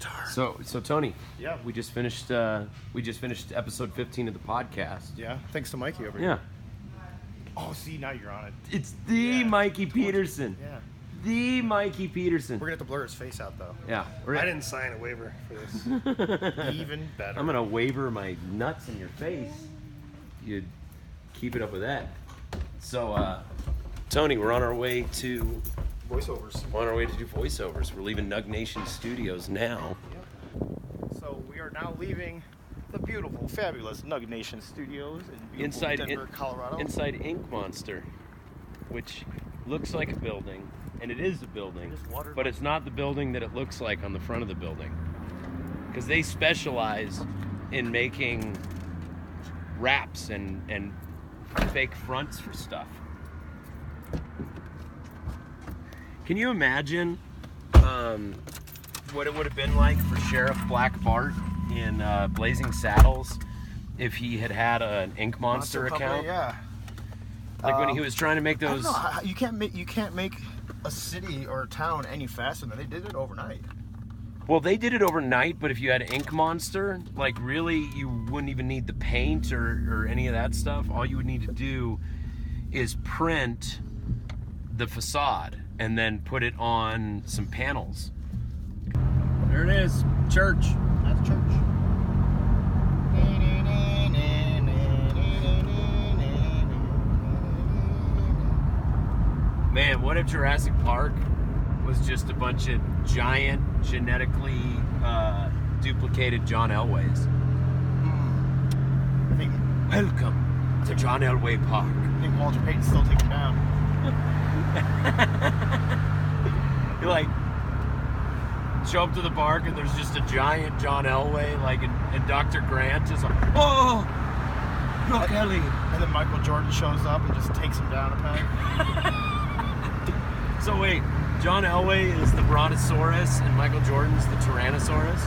guitar. So Tony, Yeah. we just finished episode 15 of the podcast. Yeah. Thanks to Mikey over Yeah. here. Oh, see, now you're on it. It's the Mikey Peterson. Yeah. The Mikey Peterson. We're gonna have to blur his face out though. Yeah. I didn't sign a waiver for this. Even better. I'm gonna waver my nuts in your face. You keep it up with that. So, Tony, we're on our way to voiceovers. do voiceovers. We're leaving Nug Nation Studios now. So we are now leaving the beautiful, fabulous Nug Nation Studios in beautiful Denver, Colorado. Inside Ink Monster, which looks like a building, and it is a building, but it's not the building that it looks like on the front of the building, because they specialize in making wraps and fake fronts for stuff. Can you imagine what it would have been like for Sheriff Black Bart in Blazing Saddles if he had had an Ink Monster account? Company, yeah. Like when he was trying to make those. I don't know, you can't make a city or a town any faster than they did it overnight. Well, they did it overnight, but if you had Ink Monster, like really, you wouldn't even need the paint or any of that stuff. All you would need to do is print the facade and then put it on some panels. There it is, church. That's church. Man, what if Jurassic Park was just a bunch of giant, genetically duplicated John Elways? I think Welcome to John Elway Park. I think Walter Payton's still taking down. You like show up to the park and there's just a giant John Elway, like, and Dr. Grant is like, oh, look, Ellie. And then Michael Jordan shows up and just takes him down a peg. So wait, John Elway is the Brontosaurus and Michael Jordan's the Tyrannosaurus?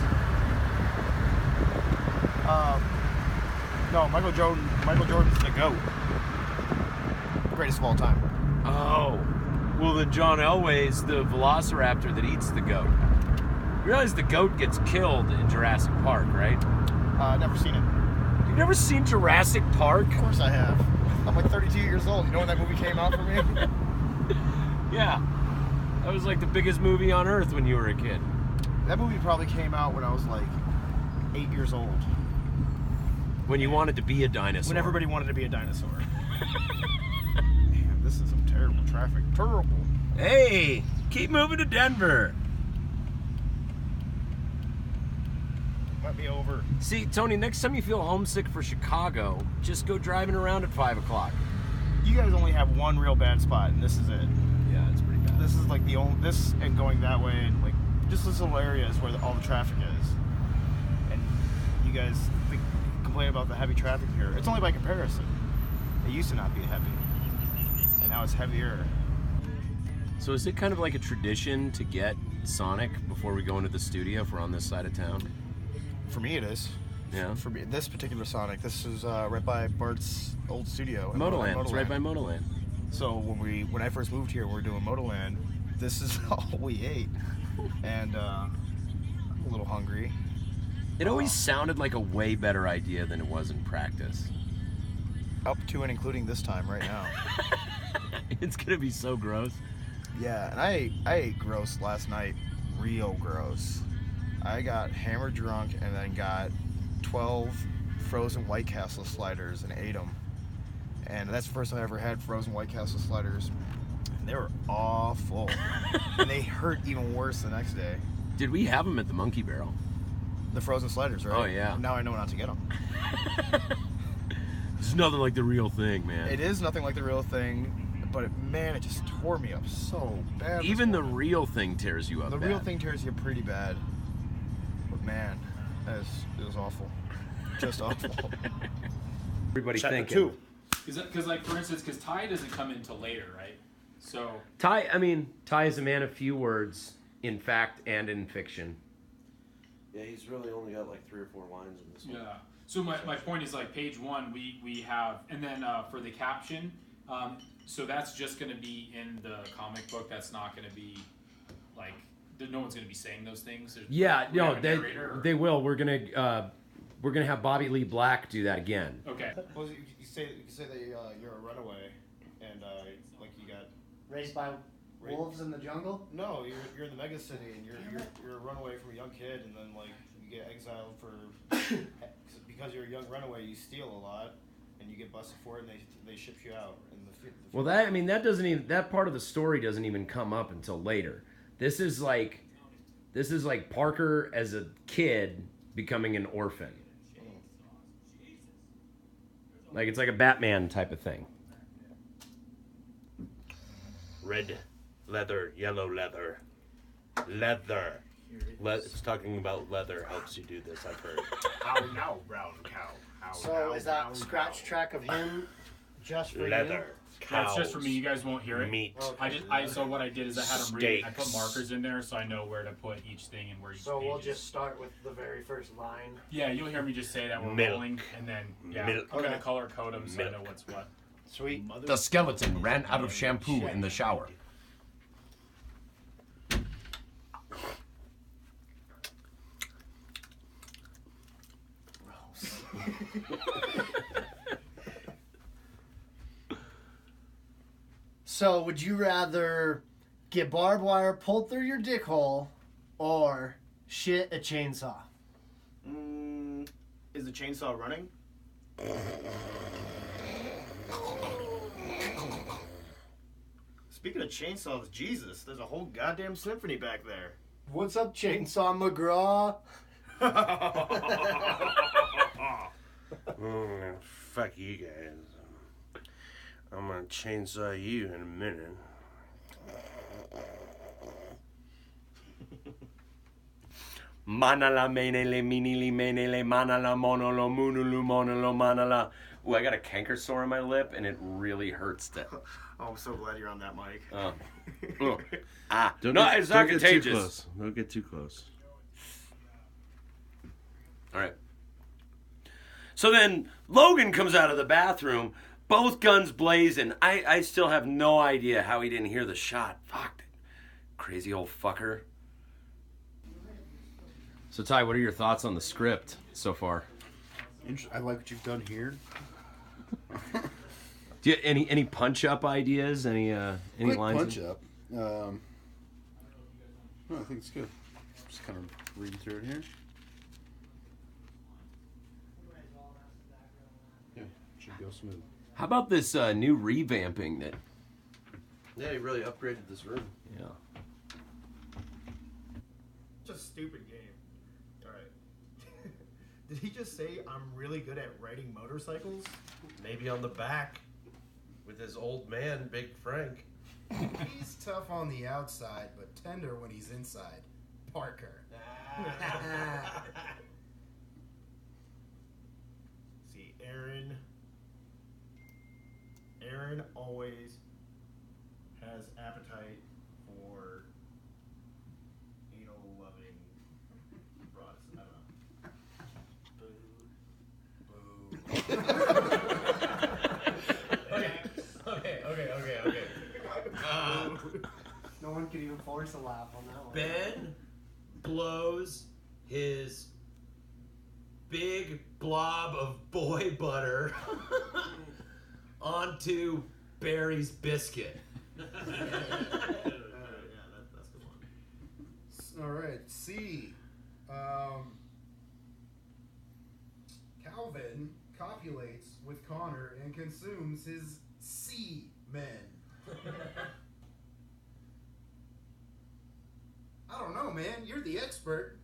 No, Michael Jordan's the GOAT. Greatest of all time. Oh, well then John Elway's the velociraptor that eats the goat. You realize the goat gets killed in Jurassic Park, right? Never seen it. You've never seen Jurassic Park? Of course I have. I'm like 32 years old. You know when that movie came out for me? Yeah. That was like the biggest movie on earth when you were a kid. That movie probably came out when I was like 8 years old. When you wanted to be a dinosaur. When everybody wanted to be a dinosaur. Man, this is some terrible traffic. Terrible. Hey, keep moving to Denver. Let me over. See, Tony, next time you feel homesick for Chicago, just go driving around at 5 o'clock. You guys only have one real bad spot, and this is it. Yeah, it's pretty bad. This is like the only, this and going that way, and like just this little area is where all the traffic is. And you guys complain about the heavy traffic here. It's only by comparison. It used to not be heavy, and now it's heavier. So is it kind of like a tradition to get Sonic before we go into the studio if we're on this side of town? For me, it is. Yeah. For me, this particular Sonic, this is right by Bart's old studio. in Motoland. It's right by Motoland. So when I first moved here, we were doing Motoland. This is all we ate, and I'm a little hungry. It always sounded like a way better idea than it was in practice. Up to and including this time right now. It's gonna be so gross. Yeah, and I ate gross last night, real gross. I got hammered drunk and then got 12 frozen White Castle sliders and ate them. And that's the first time I ever had frozen White Castle sliders. And they were awful. And they hurt even worse the next day. Did we have them at the Monkey Barrel? The frozen sliders, right? Oh, yeah. Now I know not to get them. It's nothing like the real thing, man. It is nothing like the real thing. But man, it just tore me up so bad. Even the real thing tears you up. The bad. real thing tears you up pretty bad. But man, it was awful. Just awful. Everybody Chapter thinking. 2. Because like for instance, because Ty doesn't come in till later, right? So Ty is a man of few words in fact and in fiction. Yeah, he's really only got like 3 or 4 lines in this one. yeah. So my point is like page 1 we have, and then for the caption, so that's just going to be in the comic book. That's not going to be like no one's gonna be saying those things. Yeah, We have no, a narrator, or- they will. We're gonna have Bobby Lee Black do that again. Okay. Well, you say that you're a runaway, and like you got Raised by wolves in the jungle? no, you're in the mega city, and you're a runaway from a young kid, and then like you get exiled for because you're a young runaway, you steal a lot, and you get busted for it, and they ship you out. Well, that doesn't even, that part of the story doesn't even come up until later. This is like Parker as a kid becoming an orphan. Like it's like a Batman type of thing. Red leather, yellow leather. Leather. It's talking about leather helps you do this, I've heard. How now, brown cow? So is that scratch track of him just for Leather. That's just for me. You guys won't hear it. Meat. So what I did is I had them read. I put Steaks. markers in there so I know where to put each thing and where each So page we'll is. just start with the very first line. Yeah, you'll hear me just say that we're Milk. rolling, and then Milk. I'm gonna color code them so I know Milk. what's what. Sweet. The skeleton ran out of shampoo in the shower. So would you rather get barbed wire pulled through your dick hole or shit a chainsaw? Is the chainsaw running? Speaking of chainsaws, Jesus, there's a whole goddamn symphony back there. What's up, Chainsaw McGraw? Fuck you guys. I'm gonna chainsaw you in a minute. Manala menele minili menele manala monolo munulu monolo manala. Ooh, I got a canker sore on my lip and it really hurts to. Oh, I'm so glad you're on that mic. It's not contagious. Don't get too close. All right. So then Logan comes out of the bathroom, both guns blazing. I still have no idea how he didn't hear the shot. Fuck. Crazy old fucker. So Ty, what are your thoughts on the script so far? I like what you've done here. Do you any punch up ideas? Any Quick lines? punch up. No, I think it's good. Just kind of reading through it here. Yeah, should go smooth. How about this new revamping that? Yeah, you really upgraded this room. Yeah. It's a stupid game. Alright. Did he just say I'm really good at riding motorcycles? Maybe on the back with his old man, Big Frank. He's tough on the outside, but tender when he's inside. Parker. See, Aaron always has appetite for anal-loving broads. I don't know. Okay. No one could even force a laugh on that one. Ben blows his big blob of boy butter onto Barry's biscuit. That's the one. All right. C. Calvin copulates with Connor and consumes his semen. I don't know, man. You're the expert.